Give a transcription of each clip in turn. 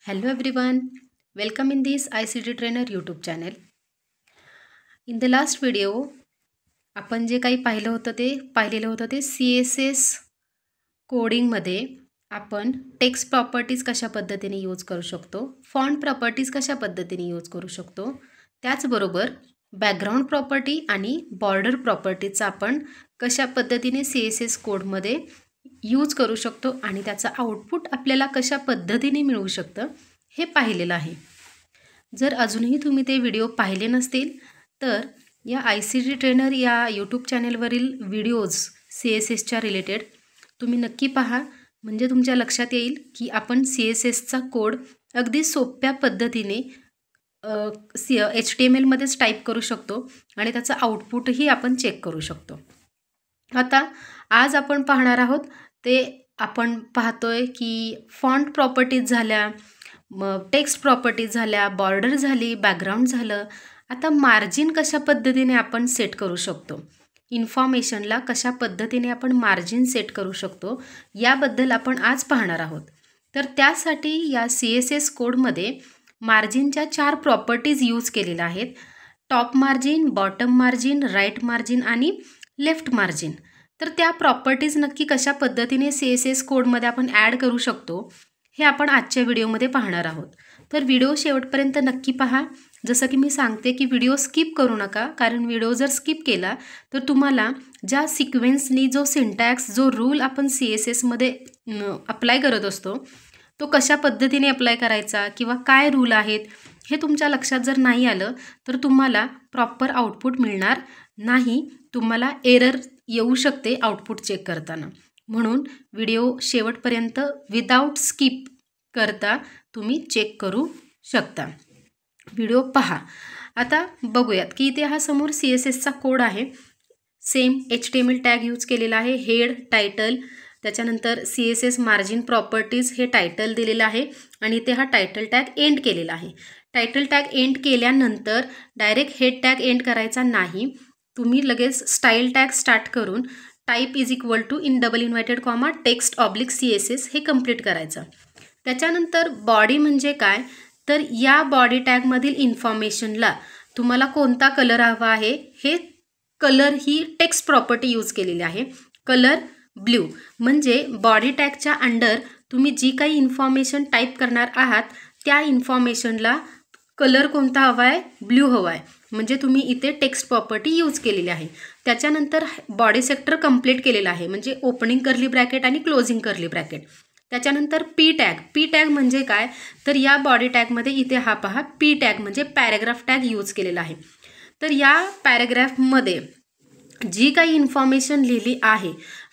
Hello everyone, welcome in this ICT Trainer YouTube channel. In the last video, आपण जे काही पाहिलेलं होतं ते CSS कोडिंगमध्ये आपण टेक्स्ट प्रॉपर्टीज कशा पद्धतीने यूज करू शकतो, फॉन्ट प्रॉपर्टीज कशा पद्धतीने यूज करू शकतो, त्याचबरोबर बॅकग्राऊंड प्रॉपर्टी आणि बॉर्डर प्रॉपर्टीजचा आपण कशा पद्धतीने CSS कोडमध्ये यूज करू शकतो आणि त्याचा आउटपुट आपल्याला कशा पद्धतीने मिळू शकतं हे पाहिलेलं आहे. जर अजूनही तुम्ही ते व्हिडिओ पाहिले नसतील तर या ICT ट्रेनर या यूट्यूब चॅनलवरील व्हिडिओज CSSच्या रिलेटेड तुम्ही नक्की पहा, म्हणजे तुमच्या लक्षात येईल की आपण CSSचा कोड अगदी सोप्या पद्धतीने HTMLमध्येच टाईप करू शकतो आणि त्याचं आउटपुटही आपण चेक करू शकतो. आता आज आपण पाहणार आहोत ते आपण पाहतोय की फॉन्ट प्रॉपर्टीज झाल्या, टेक्स्ट प्रॉपर्टीज झाल्या, बॉर्डर झाली, बॅकग्राऊंड झालं. आता मार्जिन कशा पद्धतीने आपण सेट करू शकतो, इन्फॉर्मेशनला कशा पद्धतीने आपण मार्जिन सेट करू शकतो याबद्दल आपण आज पाहणार आहोत. तर त्यासाठी या CSS कोडमध्ये मार्जिनच्या 4 प्रॉपर्टीज यूज केलेल्या आहेत. Top margin, bottom margin, right margin आणि लेफ्ट मार्जिन. तर त्या प्रॉपर्टीज नक्की कशा पद्धतीने CSS कोडमध्ये आपण ॲड करू शकतो हे आपण आजच्या व्हिडिओमध्ये पाहणार आहोत. तर व्हिडिओ शेवटपर्यंत नक्की पहा. जसं की मी सांगते की व्हिडिओ स्किप करू नका, कारण व्हिडिओ जर स्किप केला तर तुम्हाला ज्या सिक्वेन्सनी जो सिंटॅक्स, जो रूल आपण CSSमध्ये अप्लाय करत असतो तो कशा पद्धतीने अप्लाय करायचा किंवा काय रूल आहेत हे तुमच्या लक्षात जर नाही आलं तर तुम्हाला प्रॉपर आउटपुट मिळणार नाही, तुम्हाला एरर येऊ शकते आउटपुट चेक करताना. म्हणून व्हिडिओ शेवटपर्यंत विदाऊट स्किप करता तुम्ही चेक करू शकता. व्हिडिओ पहा. आता बघूयात की इथे हा समोर CSSचा कोड आहे. सेम HTML टॅग यूज केलेला आहे. हेड, टायटल, त्याच्यानंतर CSS मार्जिन प्रॉपर्टीज हे टायटल दिलेलं आहे आणि इथे हा टायटल टॅग एंड केलेला आहे. टायटल टॅग एंड केल्यानंतर डायरेक्ट हेड टॅग एंड करायचा नाही, तुम्ही लगेच स्टाईल टॅग स्टार्ट करून type is equal to in double inverted comma text oblique CSS हे कंप्लीट करायचं. त्याच्यानंतर बॉडी म्हणजे काय, तर या बॉडी टॅगमधील इन्फॉर्मेशनला तुम्हाला कोणता कलर हवा आहे हे कलर ही टेक्स्ट प्रॉपर्टी यूज केलेली आहे. कलर ब्ल्यू, म्हणजे बॉडी टॅगच्या अंडर तुम्ही जी काही इन्फॉर्मेशन टाईप करणार आहात त्या इन्फॉर्मेशनला कलर कोणता हवा आहे, ब्ल्यू हवा आहे, म्हणजे तुम्ही इथे टेक्स्ट प्रॉपर्टी यूज केलेली आहे. त्याच्यानंतर बॉडी सेक्टर कंप्लीट केलेला आहे, म्हणजे ओपनिंग कर्ली ब्रॅकेट आणि क्लोजिंग कर्ली ब्रॅकेट. त्याच्यानंतर पी टॅग म्हणजे काय, तर या बॉडी टॅगमध्ये इथे हा पहा पी टॅग म्हणजे पॅराग्राफ टॅग यूज केलेला आहे. तर या पॅराग्राफमध्ये जी काही इन्फॉर्मेशन लिहिली आहे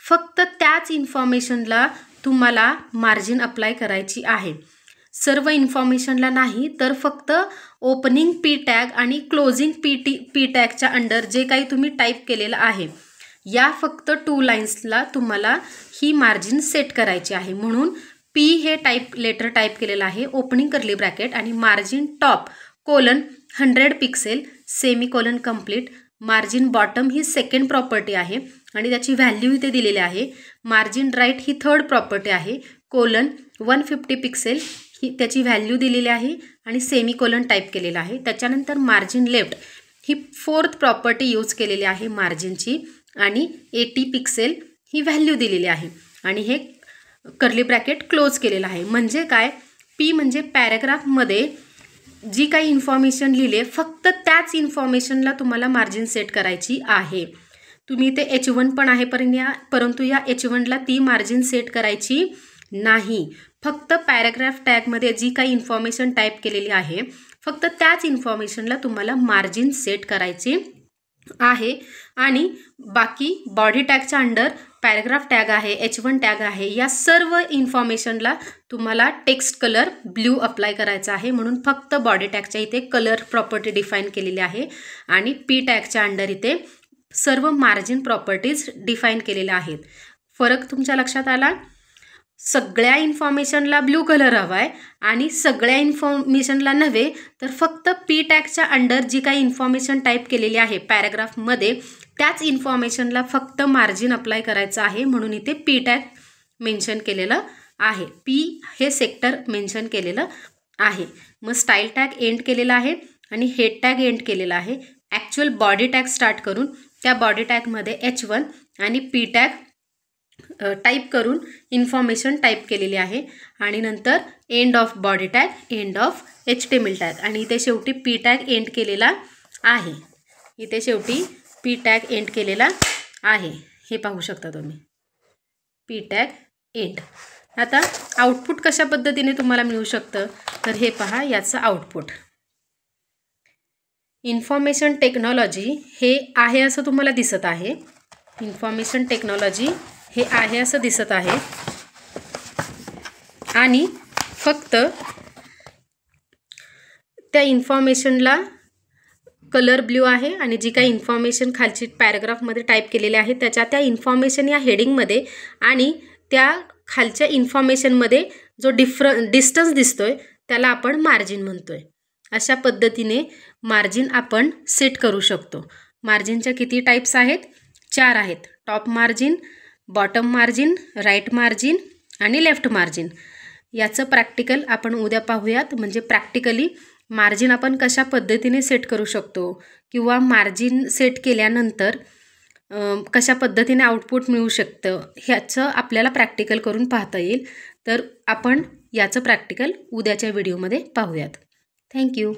फक्त त्याच इन्फॉर्मेशनला तुम्हाला मार्जिन अप्लाय करायची आहे. सर्व इन्फॉर्मेशनला नाही, तर फक्त ओपनिंग पी टॅग आणि क्लोजिंग पी टॅगच्या अंडर जे काही तुम्ही टाईप केलेलं आहे या फक्त 2 लाईन्सला तुम्हाला ही मार्जिन सेट करायची आहे. म्हणून पी हे लेटर टाईप केलेलं आहे, ओपनिंग कर्ली ब्रॅकेट आणि margin top colon 100 pixel semicolon complete. Margin bottom ही सेकंड प्रॉपर्टी आहे आणि त्याची व्हॅल्यू इथे दिलेली आहे. मार्जिन राईट ही थर्ड प्रॉपर्टी आहे, कोलन 150 पिक्सेल ही त्याची व्हॅल्यू दिलेली आहे आणि सेमीकोलन टाईप केलेला आहे. त्याच्यानंतर मार्जिन लेफ्ट ही फोर्थ प्रॉपर्टी यूज केलेली आहे मार्जिनची आणि 80 पिक्सेल ही व्हॅल्यू दिलेली आहे आणि हे कर्ली ब्रॅकेट क्लोज केलेलं आहे. म्हणजे काय, पी म्हणजे पॅराग्राफमध्ये जी काही इन्फॉर्मेशन लिहिली आहे फक्त त्याच इन्फॉर्मेशनला तुम्हाला मार्जिन सेट करायची आहे. तुम्ही इथे H1 पण आहे परंतु या H1ला ती मार्जिन सेट करायची नाही. फक्त पॅराग्राफ टॅगमध्ये जी काही इन्फॉर्मेशन टाईप केलेली आहे फक्त त्याच इन्फॉर्मेशनला तुम्हाला मार्जिन सेट करायची आहे. आणि बाकी बॉडी टॅगच्या अंडर पॅराग्राफ टॅग आहे, H1 टॅग आहे, या सर्व इन्फॉर्मेशनला तुम्हाला टेक्स्ट कलर ब्ल्यू अप्लाय करायचा आहे. म्हणून फक्त बॉडी टॅगच्या इथे कलर प्रॉपर्टी डिफाईन केलेली आहे आणि पी टॅगच्या अंडर इथे सर्व मार्जिन प्रॉपर्टीज डिफाईन केलेल्या आहेत. फरक तुमच्या लक्षात आला. सगळ्या इन्फॉर्मेशनला ब्ल्यू कलर हवा आहे आणि सगळ्या इन्फॉर्मेशनला नव्हे, तर फक्त पी टॅगच्या अंडर जी काही इन्फॉर्मेशन टाईप केलेली आहे पॅराग्राफमध्ये त्याच इन्फॉर्मेशनला फक्त मार्जिन अप्लाय करायचं आहे. म्हणून इथे पी टॅग मेन्शन केलेलं आहे, पी हे सेक्टर मेन्शन केलेलं आहे. मग स्टाईल टॅग एंड केलेला आहे आणि हेड टॅग एंड केलेला आहे. ॲक्च्युअल बॉडी टॅग स्टार्ट करून त्या बॉडी टॅगमध्ये H1 आणि P टॅग टाईप करून इन्फॉर्मेशन टाईप केलेली आहे आणि नंतर end of body tag, end of HTML tag आणि इथे शेवटी P टॅग एंड केलेला आहे. इथे शेवटी P टॅग एंड केलेला आहे. हे पाहू शकता तुम्ही, P टॅग एंड. आता आउटपुट कशा पद्धतीने तुम्हाला मिळू शकतं तर हे पहा, याचं आउटपुट. इन्फॉर्मेशन टेक्नॉलॉजी हे आहे असं तुम्हाला दिसत आहे. इन्फॉर्मेशन टेक्नॉलॉजी हे आहे असं दिसत आहे आणि फक्त त्या इन्फॉर्मेशनला कलर ब्ल्यू आहे आणि जी काही इन्फॉर्मेशन खालची पॅराग्राफमध्ये टाईप केलेली आहे त्या इन्फॉर्मेशन या हेडिंगमध्ये आणि त्या खालच्या इन्फॉर्मेशनमध्ये जो डिस्टन्स दिसतोय त्याला आपण मार्जिन म्हणतोय. अशा पद्धतीने मार्जिन आपण सेट करू शकतो. मार्जिनच्या किती टाईप्स आहेत? 4 आहेत. Top margin, bottom margin, right margin आणि लेफ्ट मार्जिन. याचं प्रॅक्टिकल आपण उद्या पाहूयात. म्हणजे प्रॅक्टिकली मार्जिन आपण कशा पद्धतीने सेट करू शकतो किंवा मार्जिन सेट केल्यानंतर कशा पद्धतीने आउटपुट मिळू शकतं ह्याचं आपल्याला प्रॅक्टिकल करून पाहता येईल. तर आपण याचं प्रॅक्टिकल उद्याच्या व्हिडिओमध्ये पाहूयात. थँक्यू.